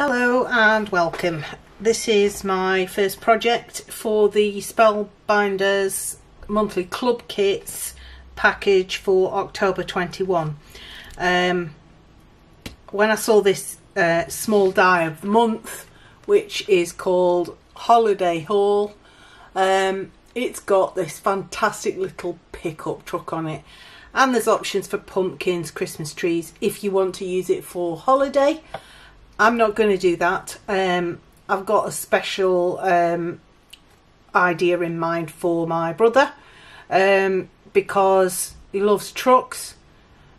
Hello and welcome. This is my first project for the Spellbinders monthly club kits package for October 21. When I saw this small die of the month, which is called Holiday Haul, it's got this fantastic little pickup truck on it, and there's options for pumpkins, Christmas trees if you want to use it for holiday. I'm not going to do that. I've got a special idea in mind for my brother, because he loves trucks,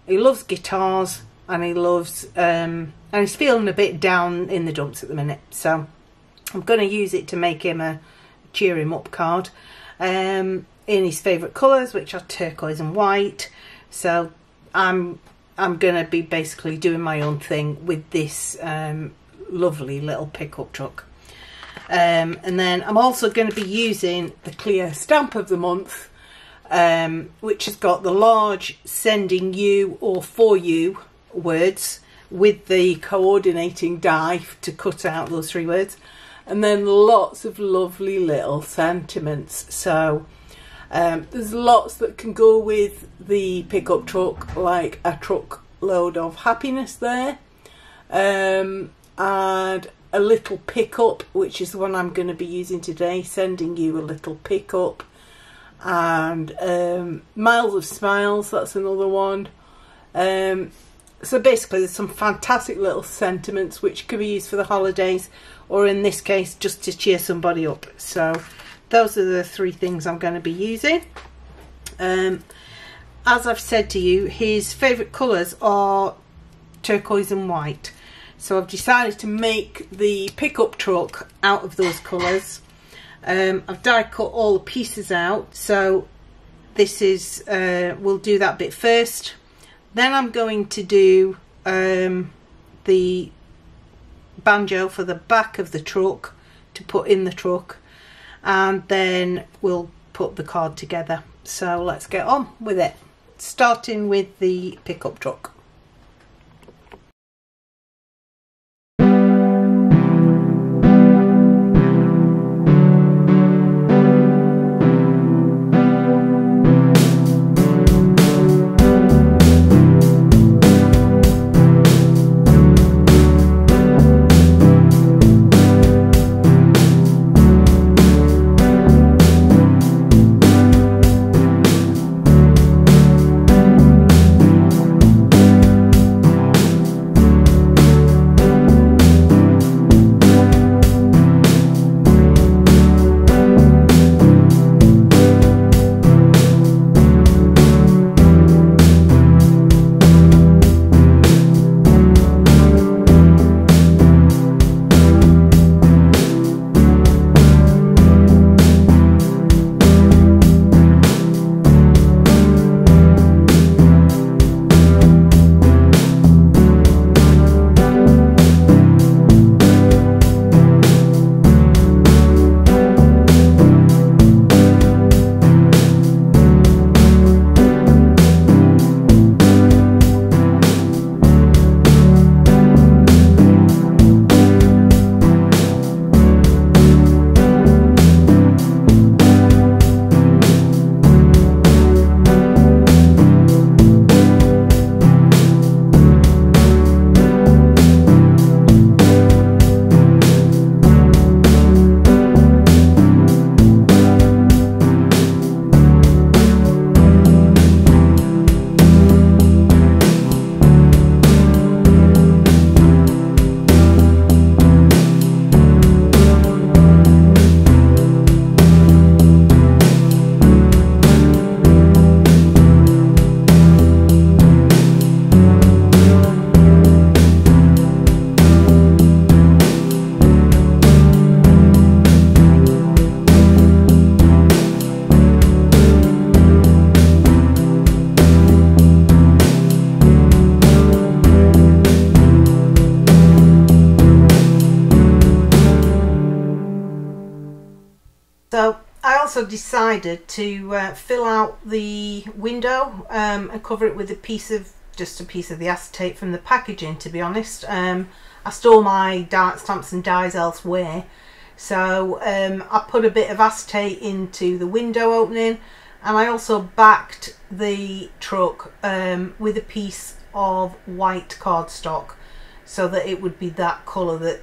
he loves guitars, and he loves and he's feeling a bit down in the dumps at the minute. So I'm going to use it to make him a cheer him up card in his favourite colours, which are turquoise and white. So I'm going to be basically doing my own thing with this lovely little pickup truck. And then I'm also going to be using the clear stamp of the month, which has got the large sending you or for you words with the coordinating die to cut out those three words, and then lots of lovely little sentiments. So there's lots that can go with the pickup truck, like a truckload of happiness there, and a little pickup, which is the one I'm going to be using today, sending you a little pickup, and miles of smiles, that's another one. So basically there's some fantastic little sentiments which can be used for the holidays, or in this case just to cheer somebody up. So those are the three things I'm going to be using. As I've said to you, his favourite colours are turquoise and white. So I've decided to make the pickup truck out of those colours. I've die cut all the pieces out. So this is, we'll do that bit first. Then I'm going to do the banjo for the back of the truck to put in the truck. And then we'll put the card together. So let's get on with it, starting with the pickup truck. So I also decided to fill out the window and cover it with a piece of just a piece of the acetate from the packaging, to be honest. I store my stamps and dies elsewhere, so I put a bit of acetate into the window opening, and I also backed the truck with a piece of white cardstock so that it would be that colour that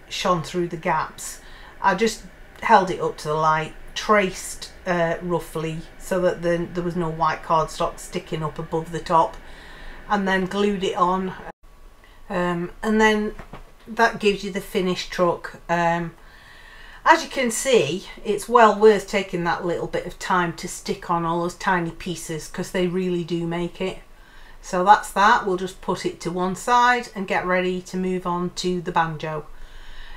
shone through the gaps. I just held it up to the light, traced roughly so that there was no white cardstock sticking up above the top, and then glued it on, and then that gives you the finished truck. As you can see, it's well worth taking that little bit of time to stick on all those tiny pieces, because they really do make it. So that's that. We'll just put it to one side and get ready to move on to the banjo.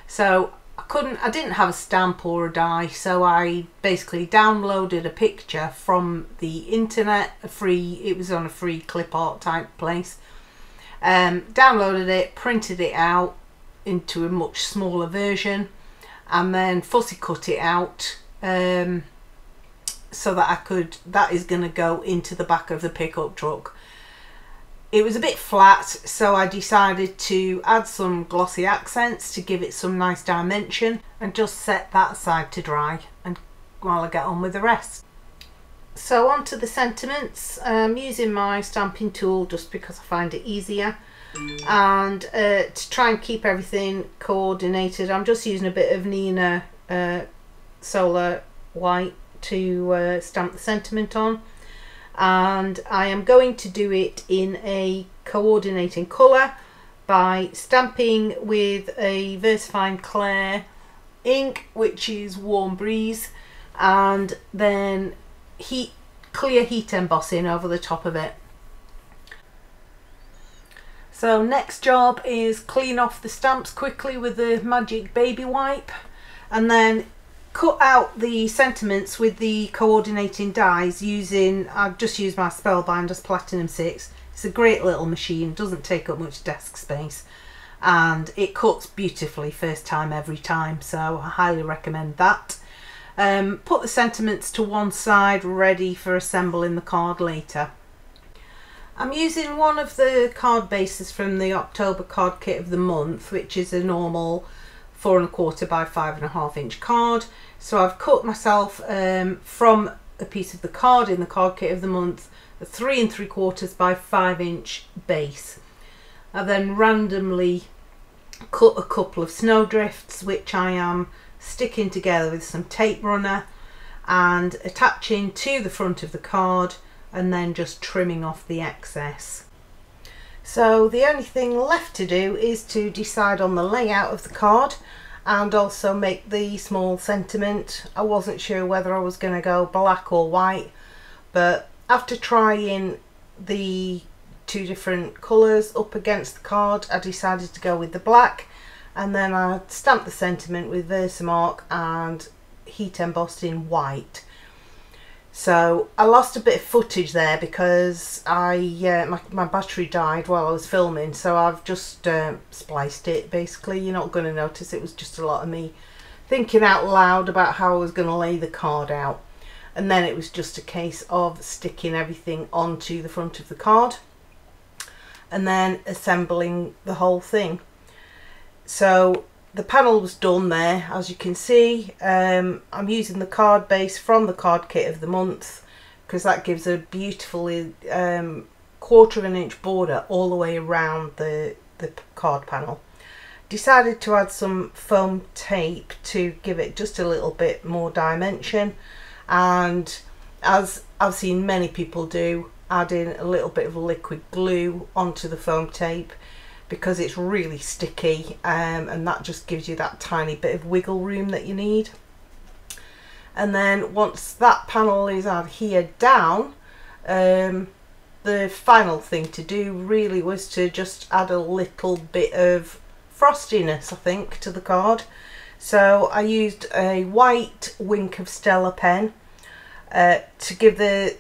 So I didn't have a stamp or a die, so I basically downloaded a picture from the internet, it was on a free clip art type place. Downloaded it, printed it out into a much smaller version, and then fussy cut it out so that that is going to go into the back of the pickup truck. It was a bit flat, so I decided to add some glossy accents to give it some nice dimension, and just set that aside to dry and while I get on with the rest. So on to the sentiments. I'm using my stamping tool just because I find it easier, and to try and keep everything coordinated, I'm just using a bit of Nina Solar White to stamp the sentiment on. And I am going to do it in a coordinating colour by stamping with a VersaFine Clair ink, which is Warm Breeze, and then clear heat embossing over the top of it. So next job is clean off the stamps quickly with the magic baby wipe, and then cut out the sentiments with the coordinating dies I've just used my Spellbinders Platinum 6. It's a great little machine, doesn't take up much desk space, and it cuts beautifully first time every time, so I highly recommend that. Put the sentiments to one side, ready for assembling the card later. I'm using one of the card bases from the October card kit of the month, which is a normal 4 1/4 by 5.5 inch card. So I've cut myself from a piece of the card in the card kit of the month a 3 3/4 by 5 inch base. I then randomly cut a couple of snowdrifts, which I am sticking together with some tape runner and attaching to the front of the card, and then just trimming off the excess. So the only thing left to do is to decide on the layout of the card and also make the small sentiment. I wasn't sure whether I was going to go black or white, but after trying the two different colours up against the card, I decided to go with the black, and then I stamped the sentiment with Versamark and heat embossed in white. So I lost a bit of footage there because my battery died while I was filming, so I've just spliced it. Basically, you're not going to notice. It was just a lot of me thinking out loud about how I was going to lay the card out, and then it was just a case of sticking everything onto the front of the card and then assembling the whole thing. So the panel was done there, as you can see. I'm using the card base from the card kit of the month because that gives a beautiful 1/4 inch border all the way around the card panel. Decided to add some foam tape to give it just a little bit more dimension, and as I've seen many people do, adding a little bit of liquid glue onto the foam tape because it's really sticky, and that just gives you that tiny bit of wiggle room that you need. And then once that panel is adhered down, the final thing to do really was to just add a little bit of frostiness, I think, to the card. So I used a white Wink of Stella pen to give the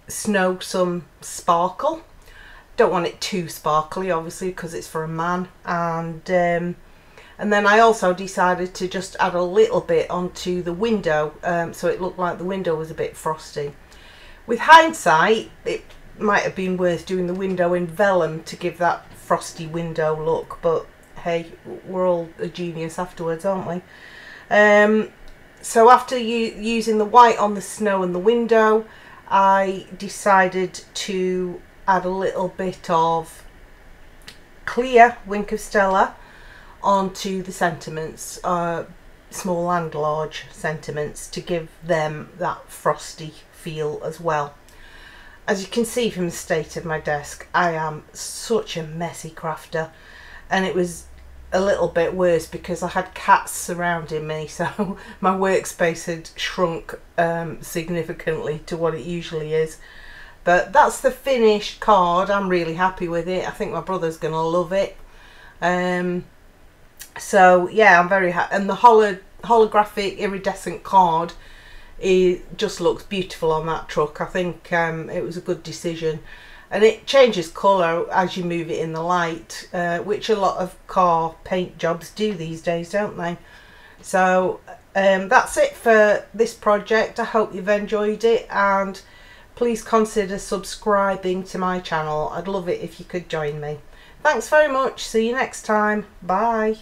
snow some sparkle. Don't want it too sparkly, obviously, because it's for a man. And then I also decided to just add a little bit onto the window, so it looked like the window was a bit frosty. With hindsight, it might have been worth doing the window in vellum to give that frosty window look, but hey, we're all a genius afterwards, aren't we? So after using the white on the snow and the window, I decided to add a little bit of clear Wink of Stella onto the sentiments, small and large sentiments, to give them that frosty feel as well. As you can see from the state of my desk, I am such a messy crafter, and it was a little bit worse because I had cats surrounding me, so my workspace had shrunk significantly to what it usually is. But that's the finished card. I'm really happy with it. I think my brother's gonna love it. So yeah, I'm very happy. And the holographic iridescent card, it just looks beautiful on that truck. I think it was a good decision. And it changes colour as you move it in the light, which a lot of car paint jobs do these days, don't they? So that's it for this project. I hope you've enjoyed it, and please consider subscribing to my channel. I'd love it if you could join me. Thanks very much. See you next time. Bye.